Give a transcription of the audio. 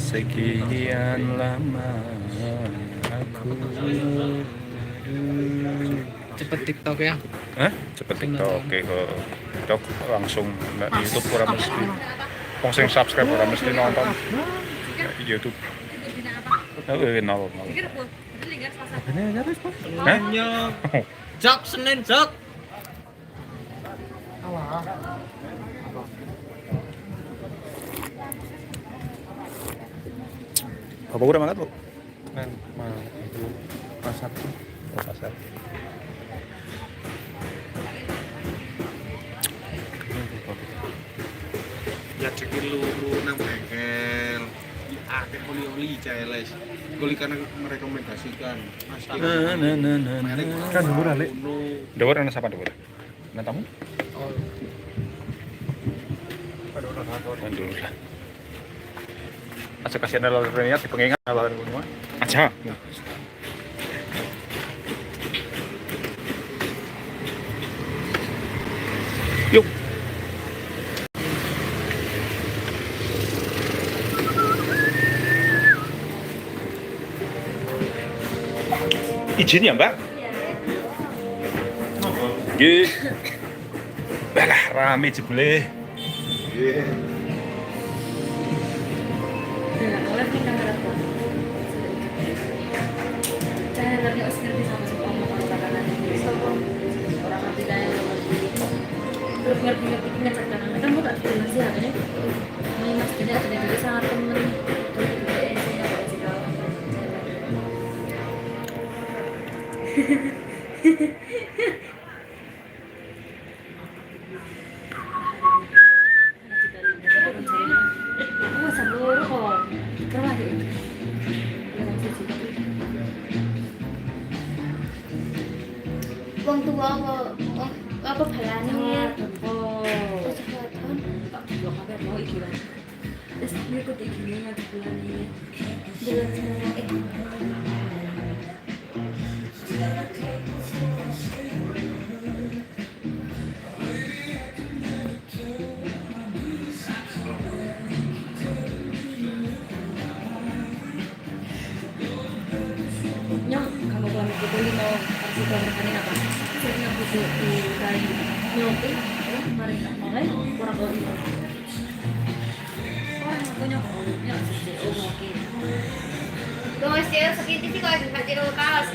Sekian lama aku Cepet TikTok ya. Hah? Cepet TikTok, oke ke TikTok langsung nggak di YouTube ora mesti. Wong sing subscribe ora mesti nonton di YouTube. Nol. Hah? Jok Senin jok. Bapak udah makan, Bu? Pasar Oh, pasar. ya cekin luru nang bengkel ada oli-oli CLS Goli karena merekomendasikan Mas Kan murah, Le. Dawar ana sapa dawar? Ana tamu? Aduh lah. Aja kasihan lalu niat di pengingat lalu rumah. Aja. Yuk. Izin ya, Mbak? Nggih. Balah rame jebule. Nggih. Wong tua apa balane Oh, kesehatan tak blok apa mau iki lah. Terus ngikut iki ngaji bulan ini. bulan sana Nyong, kamu kalau gitu mau kasih kontrakan apa? Saya nggak butuh di kali nyopi, mari tak mulai kurang lebih. Orang yang punya produknya sih, oh oke. Guys, ya sakit sih kalau nggak jadi kaos.